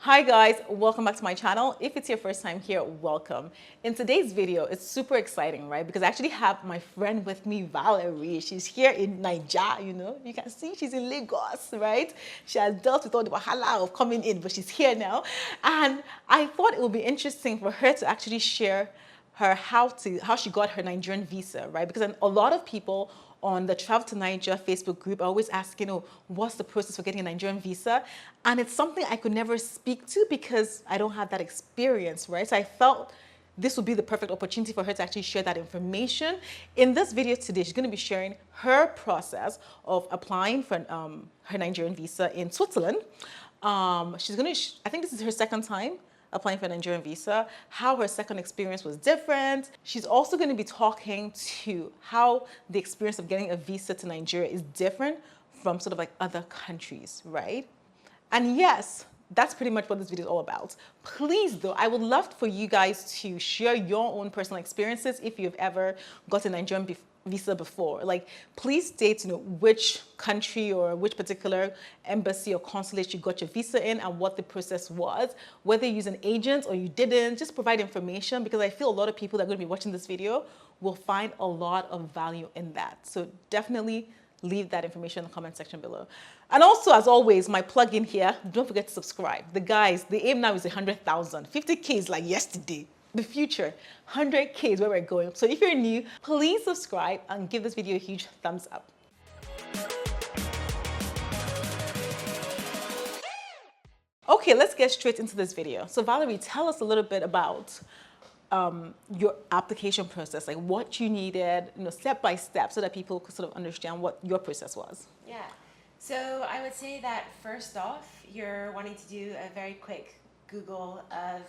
Hi guys, welcome back to my channel. If it's your first time here, welcome. In today's video, it's super exciting, right? Because I actually have my friend with me, Valerie. She's here in Nigeria, you know. You can see she's in Lagos, right? She has dealt with all the wahala of coming in, but she's here now. And I thought it would be interesting for her to actually share her how she got her Nigerian visa, right? Because a lot of people on the Travel to Niger Facebook group are always asking, oh, what's the process for getting a Nigerian visa? And it's something I could never speak to because I don't have that experience, right? So I felt this would be the perfect opportunity for her to actually share that information. In this video today, she's going to be sharing her process of applying for her Nigerian visa in Switzerland. She's going to, I think this is her second time applying for a Nigerian visa, how her second experience was different. She's also going to be talking to how the experience of getting a visa to Nigeria is different from sort of like other countries, right? And yes, that's pretty much what this video is all about. Please though, I would love for you guys to share your own personal experiences if you've ever got a Nigerian visa before. Like, please state, which country or which particular embassy or consulate you got your visa in and what the process was, whether you use an agent or you didn't. Just provide information, because I feel a lot of people that are going to be watching this video will find a lot of value in that. So definitely leave that information in the comment section below. And also, as always, my plug-in here, don't forget to subscribe. The aim now is 100,000. 50K is like yesterday. The future, 100K is where we're going. So if you're new, please subscribe and give this video a huge thumbs up. Okay, let's get straight into this video. So Valerie, tell us a little bit about your application process, like what you needed, step by step, so that people could sort of understand what your process was. Yeah, so I would say that first off, you're wanting to do a very quick Google of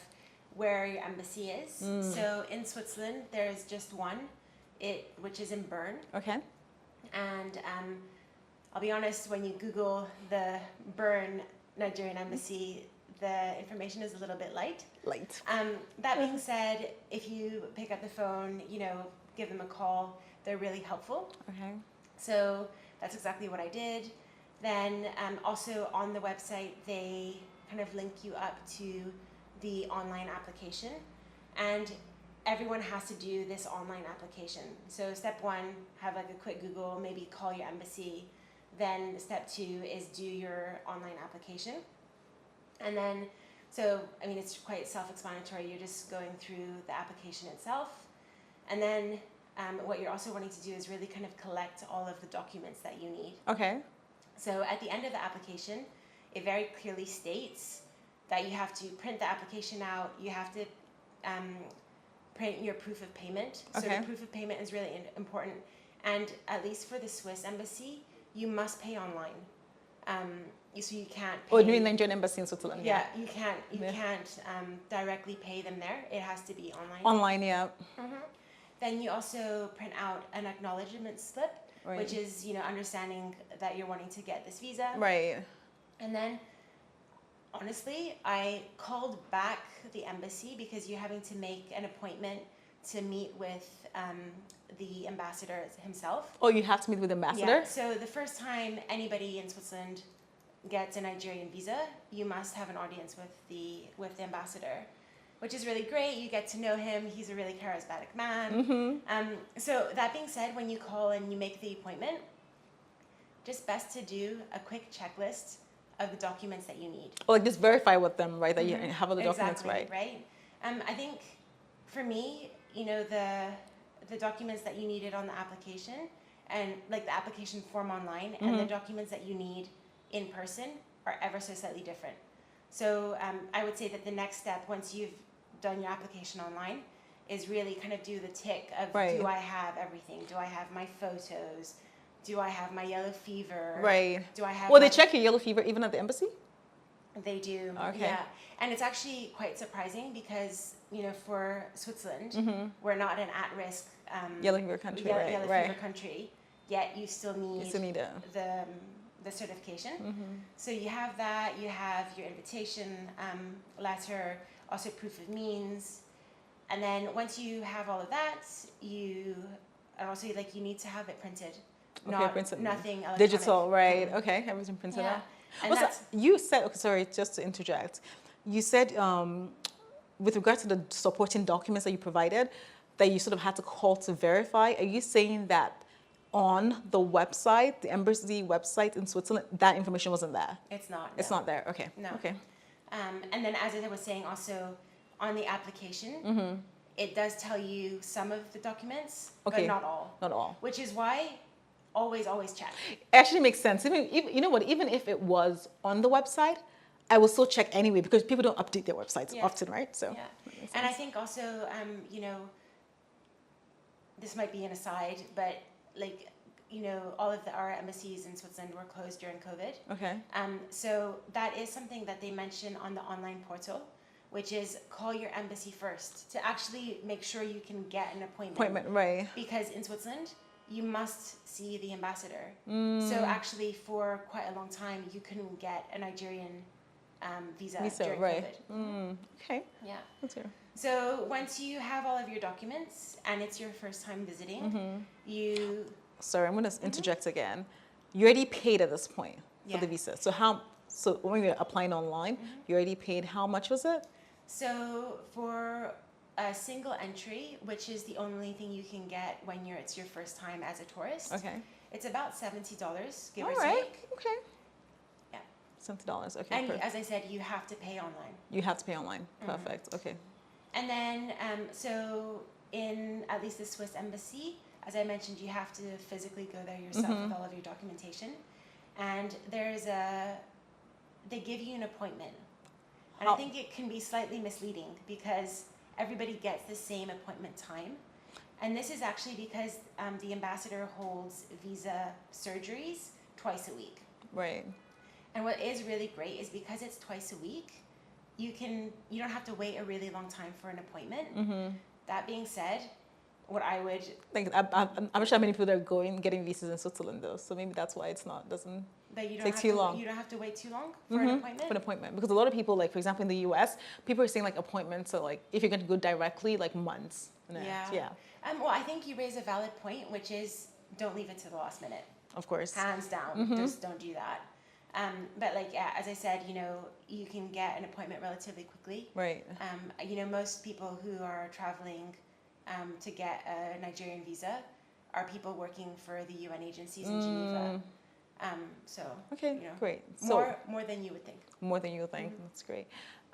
where your embassy is. So in Switzerland, there's just one, which is in Bern. Okay. And I'll be honest, when you Google the Bern Nigerian embassy, the information is a little bit light. That being said, if you pick up the phone, give them a call, they're really helpful. Okay. So that's exactly what I did. Then also on the website, they kind of link you up to the online application, and everyone has to do this online application. So step one, have like a quick Google, maybe call your embassy. Then step two is do your online application. And then, so, I mean, it's quite self-explanatory. You're just going through the application itself. And then what you're also wanting to do is really kind of collect all of the documents that you need. Okay. So at the end of the application, it very clearly states that you have to print the application out, you have to print your proof of payment. So the proof of payment is really important. And at least for the Swiss embassy, you must pay online. So you can't pay... Or doing Nigerian embassy in Switzerland. Yeah, you can't directly pay them there. It has to be online. Online, yeah. Then you also print out an acknowledgement slip, which is, understanding that you're wanting to get this visa. Right. And then, honestly, I called back the embassy because you're having to make an appointment to meet with the ambassador himself. Oh, you have to meet with the ambassador? Yeah. So the first time anybody in Switzerland gets a Nigerian visa, you must have an audience with the ambassador, which is really great. You get to know him. He's a really charismatic man. So that being said, when you call and you make the appointment, just best to do a quick checklist of the documents that you need. Or like just verify with them, right? That you have all the documents right. Right. I think for me, the documents that you needed on the application, and like the application form online, and the documents that you need in person are ever so slightly different. So I would say that the next step, once you've done your application online, is really kind of do the tick of, do I have everything? Do I have my photos? Do I have my yellow fever? Right. Do I have... Well, they check your yellow fever even at the embassy? They do. Okay. Yeah. And it's actually quite surprising because, for Switzerland, we're not an at-risk... yellow fever country, yellow fever country, yet you still need, the certification. So you have that, you have your invitation letter, also proof of means. And then once you have all of that, you need to have it printed. Printed. Nothing electronic. Digital, right. Okay, everything printed out. And You said, sorry, just to interject, you said with regard to the supporting documents that you provided, that you sort of had to call to verify. Are you saying that on the website, the embassy website in Switzerland, that information wasn't there? It's not. It's no. not there. Okay. No. Okay. And then, as I was saying, also on the application, it does tell you some of the documents, Okay. but not all. Not all. Which is why always check. It actually makes sense. Even you know what? Even if it was on the website, I will still check anyway because people don't update their websites often, right? So. Yeah. And I think also, you know, this might be an aside, but like, you know, all of our embassies in Switzerland were closed during COVID. Okay. So that is something that they mention on the online portal, which is call your embassy first to actually make sure you can get an appointment. Right. Because in Switzerland, you must see the ambassador. So actually, for quite a long time, you couldn't get a Nigerian visa during COVID. Okay. Yeah. That's fair. So once you have all of your documents and it's your first time visiting, you... Sorry, I'm going to interject again. You already paid at this point for the visa. So when you're applying online, you already paid, how much was it? So for a single entry, which is the only thing you can get when it's your first time as a tourist. Okay. It's about $70, give or All right. take. Okay. Yeah. $70. Okay. And perfect. as I said, you have to pay online. You have to pay online. Perfect. Okay. And then, so in at least the Swiss embassy, as I mentioned, you have to physically go there yourself with all of your documentation. And they give you an appointment. And I think it can be slightly misleading because everybody gets the same appointment time. And this is actually because the ambassador holds visa surgeries twice a week. Right. And what is really great is because it's twice a week, you don't have to wait a really long time for an appointment. That being said, what I would I'm sure many people are getting visas in Switzerland though, so maybe that's why doesn't take too long. You don't have to wait too long for an appointment. For an appointment, because a lot of people, like for example in the U.S., people are saying like appointments are like if you're going to go directly, like months. Yeah. Well, I think you raise a valid point, which is don't leave it to the last minute. Of course. Hands down, just don't do that. But like as I said, you know, you can get an appointment relatively quickly. Right. You know, most people who are traveling to get a Nigerian visa are people working for the UN agencies in Geneva. Okay, you know, great. So more than you would think. More than you would think. That's great.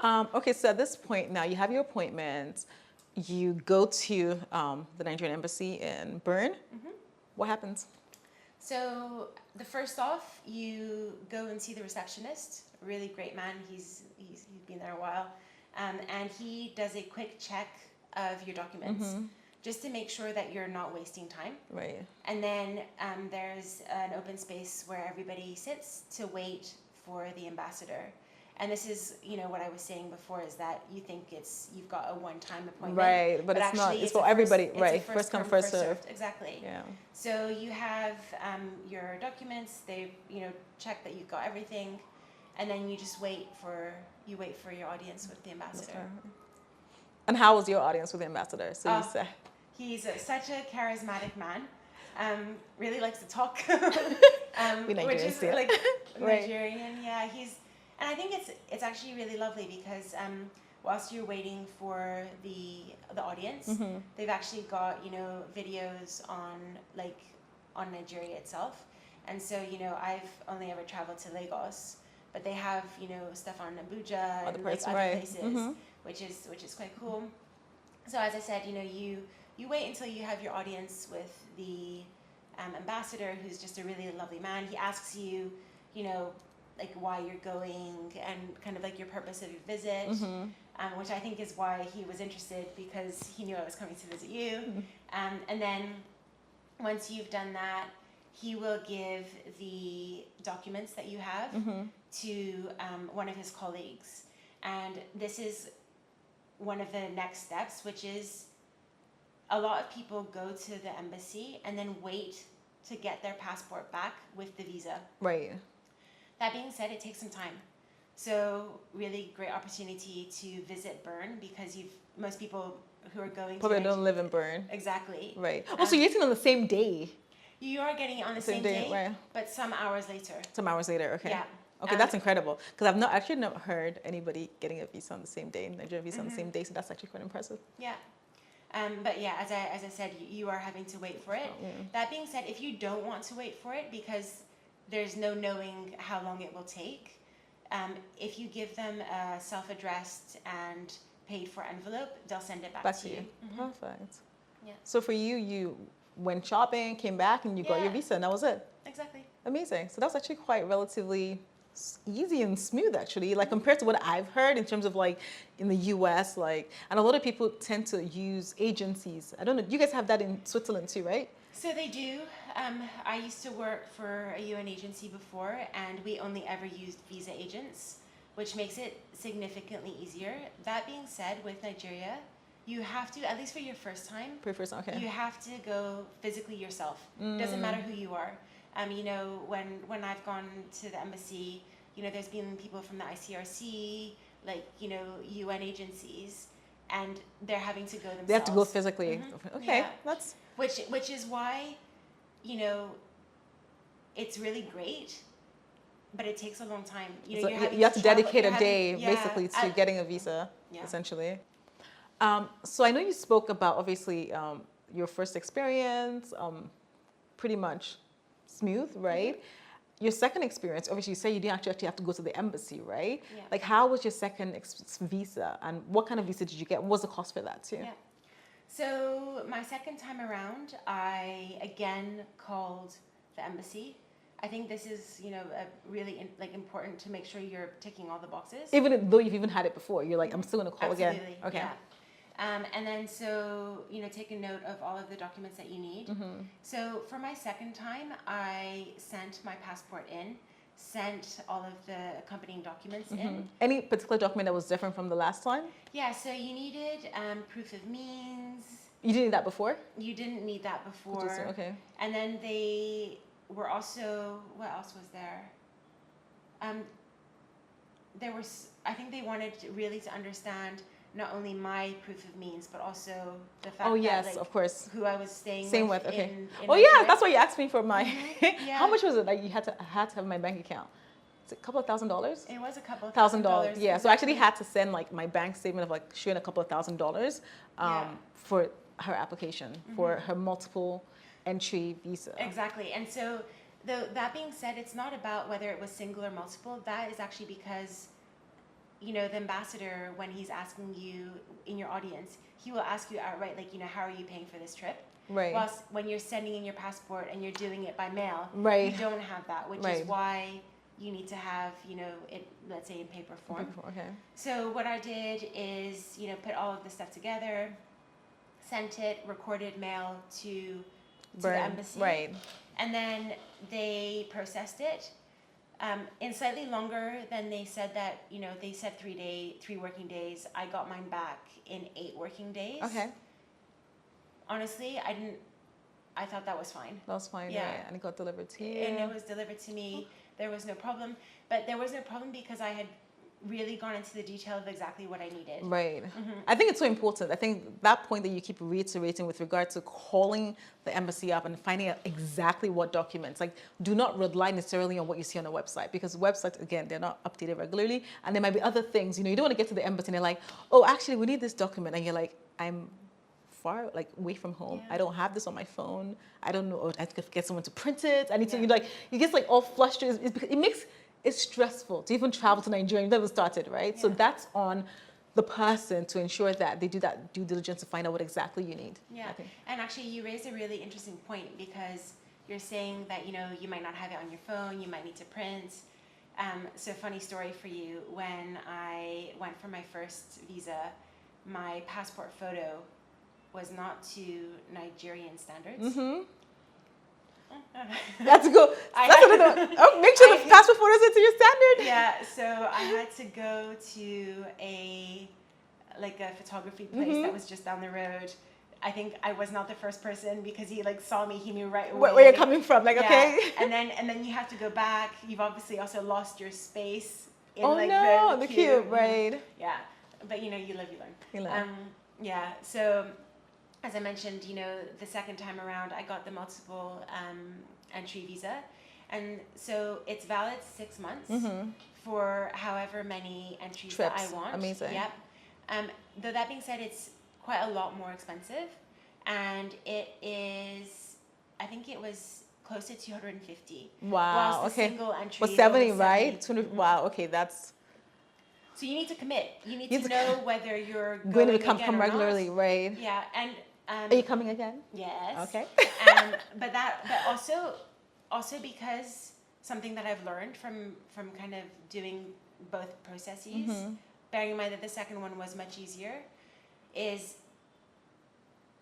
Okay, so at this point now, you have your appointment. You go to the Nigerian embassy in Bern. What happens? So the first off, you go and see the receptionist. Really great man. He's been there a while, and he does a quick check of your documents, just to make sure that you're not wasting time. Right. And then there's an open space where everybody sits to wait for the ambassador. And this is, you know, what I was saying before is that you think you've got a one-time appointment. Right, but it's not. It's for everybody. Right. First come, first served. Exactly. Yeah. So you have your documents. They, you know, check that you've got everything, and then you just wait for your audience with the ambassador. And how was your audience with the ambassador? So you said he's such a charismatic man. Really likes to talk. Which is like Nigerian. Yeah, and I think it's actually really lovely because whilst you're waiting for the audience, they've actually got, you know, videos on Nigeria itself. And so, you know, I've only ever traveled to Lagos, but they have, you know, stuff on Abuja and other places, which is quite cool. So as I said, you know, you wait until you have your audience with the ambassador, who's just a really lovely man. He asks you, you know, like why you're going and kind of like your purpose of your visit, which I think is why he was interested, because he knew I was coming to visit you. And then once you've done that, he will give the documents that you have to one of his colleagues. And this is one of the next steps, which is a lot of people go to the embassy and then wait to get their passport back with the visa. Right. That being said, it takes some time. So really great opportunity to visit Bern, because most people who are going probably don't live in Bern. Exactly. Right. So you're getting on the same day. You are getting it on the same day, right. but some hours later. Some hours later, okay. Yeah. Okay, that's incredible. Because I've not actually never heard anybody getting a visa on the same day, Nigerian visa on the same day. So that's actually quite impressive. Yeah. But yeah, as I said, you are having to wait for it. That being said, if you don't want to wait for it because there's no knowing how long it will take, if you give them a self-addressed and paid for envelope, they'll send it back to you. Perfect. Yeah. So for you, you went shopping, came back, and you got your visa, and that was it. Exactly. Amazing. So that was actually quite relatively easy and smooth, actually, like compared to what I've heard in terms of like in the US, like, and a lot of people tend to use agencies. I don't know, you guys have that in Switzerland too, right? So they do. I used to work for a UN agency before, and we only ever used visa agents, which makes it significantly easier. That being said, with Nigeria, you have to, at least for your first time, okay. You have to go physically yourself. Doesn't matter who you are. You know, when I've gone to the embassy, you know, there's been people from the ICRC, like, you know, UN agencies, and they're having to go themselves. They have to go physically. Okay, yeah. that's... Which is why, you know, it's really great, but it takes a long time. You know, so you have to dedicate a day, basically, to getting a visa, yeah. essentially. So I know you spoke about, obviously, your first experience, pretty much smooth, right? Your second experience, obviously you say you didn't actually have to go to the embassy, right? Yeah. Like how was your second visa and what kind of visa did you get? What was the cost for that too? Yeah. So my second time around, I again called the embassy. I think this is, you know, really important to make sure you're ticking all the boxes. Even though you've even had it before, you're like, I'm still going to call Absolutely, again. Okay. Yeah. And then so, you know, take a note of all of the documents that you need. So for my second time, I sent my passport in, sent all of the accompanying documents in. Any particular document that was different from the last time? Yeah, so you needed proof of means. You didn't need that before? You didn't need that before. Okay. And then they were also, what else was there? There was, I think they wanted really to understand not only my proof of means, but also the fact that, like, of course, who I was staying with. Okay. In yeah, that's why you asked me for my. Yeah. How much was it that you had to have my bank account? It's a couple of $1,000s. It was a couple of $1,000. Yeah. So I actually exactly. had to send like my bank statement of like showing a couple of $1,000 for her application for her multiple entry visa. Exactly. And so that being said, it's not about whether it was single or multiple. That is actually because, you know, the ambassador, when he's asking you in your audience, he will ask you outright, like, you know, how are you paying for this trip? Right. Whilst when you're sending in your passport and you're doing it by mail, right. you don't have that, which is why you need to have, you know, it, let's say in paper form. Okay. So what I did is, you know, put all of the stuff together, sent it, recorded mail to the embassy. Right. And then they processed it. In slightly longer than they said that, you know, they said 3 working days. I got mine back in 8 working days. Okay. Honestly, I thought that was fine. That was fine, yeah. Right. And it got delivered to you. And it was delivered to me. There was no problem. But there was no problem because I had really gone into the detail of exactly what I needed. Right. I think it's so important. I think that point that you keep reiterating with regard to calling the embassy up and finding out exactly what documents, like do not rely necessarily on what you see on the website, because websites, again, they're not updated regularly, and there might be other things, you know, you don't want to get to the embassy and they're like, oh, actually we need this document, and you're like, I'm far, like away from home. Yeah. I don't have this on my phone. I don't know, or I have to get someone to print it. I need to, you get like all flustered. It's stressful to even travel to Nigeria. You've never started, right? Yeah. So that's on the person to ensure that they do that due diligence to find out what exactly you need. Yeah, and actually you raised a really interesting point, because you're saying that, you know, you might not have it on your phone, you might need to print. So funny story for you, when I went for my first visa, my passport photo was not to Nigerian standards. That's good. Make sure the passport photo is to your standard. Yeah, so I had to go to a photography place that was just down the road. I think I was not the first person, because he like saw me, he knew right away where you're coming from, like, okay. And then you have to go back. You've obviously also lost your space in the queue, right? Yeah, but you know, you live, you learn. You learn. Yeah, so as I mentioned, you know, the second time around, I got the multiple entry visa, And so it's valid 6 months for however many entries Trips. that I want. Amazing. Yep. Though that being said, it's quite a lot more expensive, and it is, I think it was close to 250. Wow. Whilst the Okay. single entry Well, is 70, only right? 70. 200. Wow. Okay, that's So you need to commit. You need You to need to know whether you're going to again come or regularly, not. right? Yeah, and Are you coming again? yes. Okay. But also because something that I've learned from kind of doing both processes, bearing in mind that the second one was much easier, is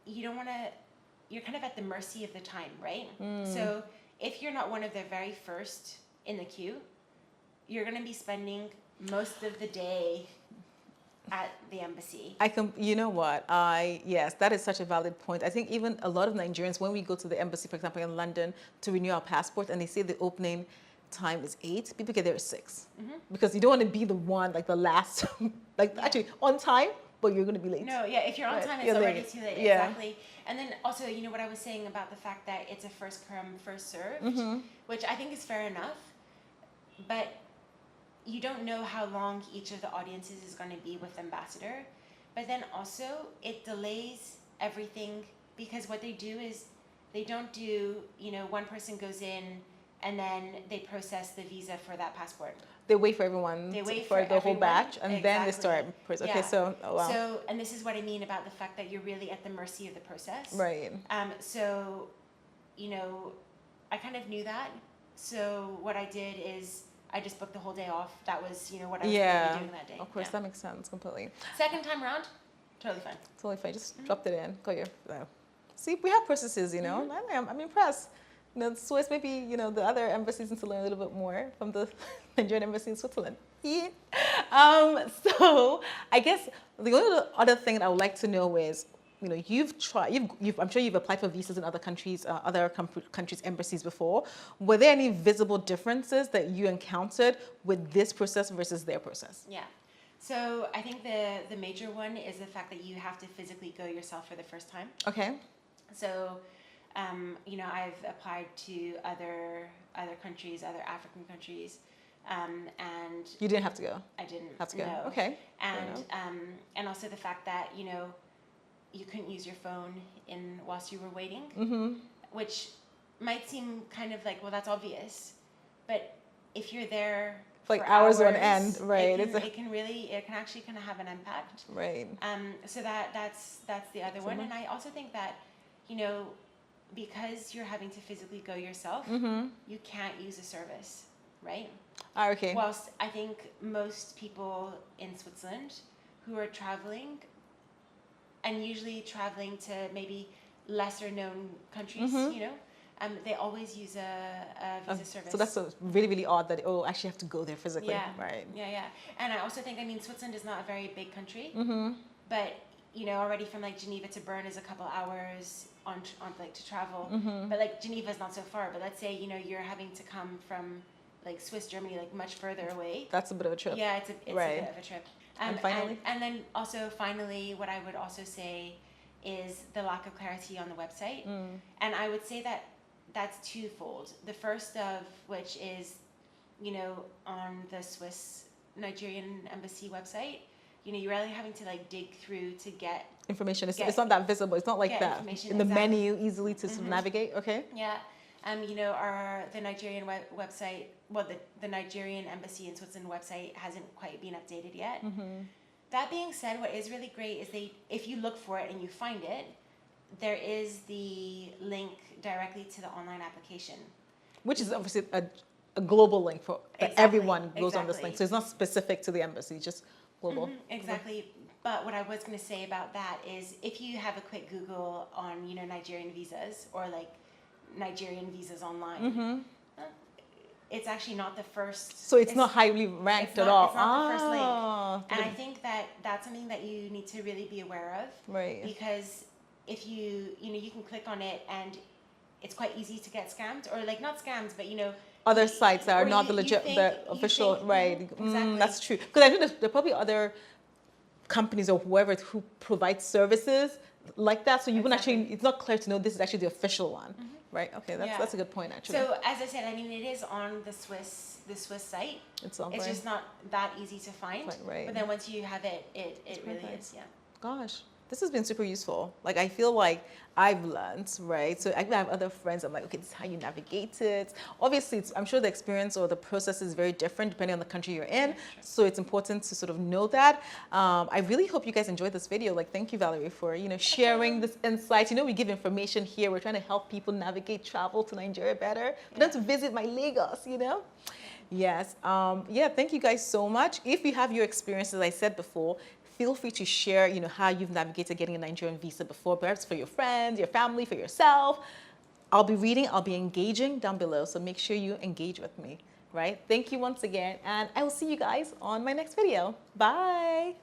you don't want to. You're kind of at the mercy of the time, right? So if you're not one of the very first in the queue, you're going to be spending most of the day at the embassy. You know what? Yes, that is such a valid point. I think even a lot of Nigerians, when we go to the embassy, for example, in London to renew our passport, and they say the opening time is 8, people get there at 6. Because you don't want to be the one, like the last, actually on time, but you're going to be late. No, yeah, if you're on time, it's You're already late. too late. Yeah. Exactly. And then also, you know what I was saying about the fact that it's a first come, first served, which I think is fair enough, but you don't know how long each of the audiences is going to be with ambassador. But then also, it delays everything, because what they do is they don't do, one person goes in and then they process the visa for that passport. They wait for everyone for the whole batch, and then they start. Okay, Yeah. so, oh, wow. So, and this is what I mean about the fact that you're really at the mercy of the process. Right. So, I kind of knew that. So what I did is I just booked the whole day off. That was, what I was going to be doing that day. Of course, that makes sense completely. Second time around, totally fine. Totally fine. Just dropped it in. Got your. See, we have processes, I'm impressed. Swiss, maybe, the other embassies need to learn a little bit more from the Nigerian embassy in Switzerland. Yeah. So I guess the only other thing that I would like to know is, you've tried, I'm sure you've applied for visas in other countries, countries' embassies before. Were there any visible differences that you encountered with this process versus their process? Yeah. So I think the major one is the fact that you have to physically go yourself for the first time. Okay. So, I've applied to other countries, other African countries, and you didn't have to go. I didn't have to go. No. Okay. And also the fact that you couldn't use your phone whilst you were waiting, which might seem kind of like, well, that's obvious, but if you're there for like hours on end, right? It can actually kind of have an impact, right? So that's the other one, and I also think that because you're having to physically go yourself, you can't use a service, right? Okay. Whilst I think most people in Switzerland who are traveling, and usually traveling to maybe lesser known countries, they always use a visa service. So that's really, really odd that actually have to go there physically. Yeah. Right. Yeah. And I also think, Switzerland is not a very big country, but already from like Geneva to Bern is a couple hours on like to travel, but like Geneva is not so far. But let's say you're having to come from like Swiss Germany, like much further away. That's a bit of a trip. Yeah, it's a bit of a trip. And finally, and then also finally, what I would also say is the lack of clarity on the website, and I would say that that's twofold. The first of which is, on the Swiss Nigerian embassy website, you're really having to like dig through to get information. It's not that visible. It's not like that in the menu easily to sort of navigate. Okay. Yeah. The Nigerian website, the Nigerian embassy in Switzerland website hasn't quite been updated yet. That being said, what is really great is if you look for it and you find it, there is the link directly to the online application. Which is obviously a global link for that everyone goes on this link. So it's not specific to the embassy, just global. Exactly. But what I was going to say about that is if you have a quick Google on, Nigerian visas or like Nigerian visas online, it's actually not the first. So it's not highly ranked at all. It's not the first link. And I think that that's something that you need to really be aware of. Right. Because if you can click on it and it's quite easy to get scammed, or like not scammed, but other sites that are not the legit, the official, right? Exactly. That's true. Because I think there are probably other companies or whoever who provide services like that. So you wouldn't actually, it's not clear to know this is actually the official one. right? Okay, that's a good point actually. So as I said, I mean, it is on the Swiss site. It's It's just not that easy to find. Right. But then once you have it, it really is, yeah. Gosh, this has been super useful. Like, I feel like I've learned, right? So I have other friends. I'm like, okay, this is how you navigate it. Obviously, I'm sure the experience or the process is very different depending on the country you're in. Sure. So it's important to sort of know that. I really hope you guys enjoyed this video. Like, thank you, Valerie, for, sharing this insight. We give information here. We're trying to help people navigate travel to Nigeria better. For them to visit my Lagos, Yes. Thank you guys so much. If you have your experiences, as I said before, feel free to share, how you've navigated getting a Nigerian visa before, perhaps for your friends, your family, for yourself. I'll be reading, I'll be engaging down below, so make sure you engage with me, right? Thank you once again, and I will see you guys on my next video. Bye.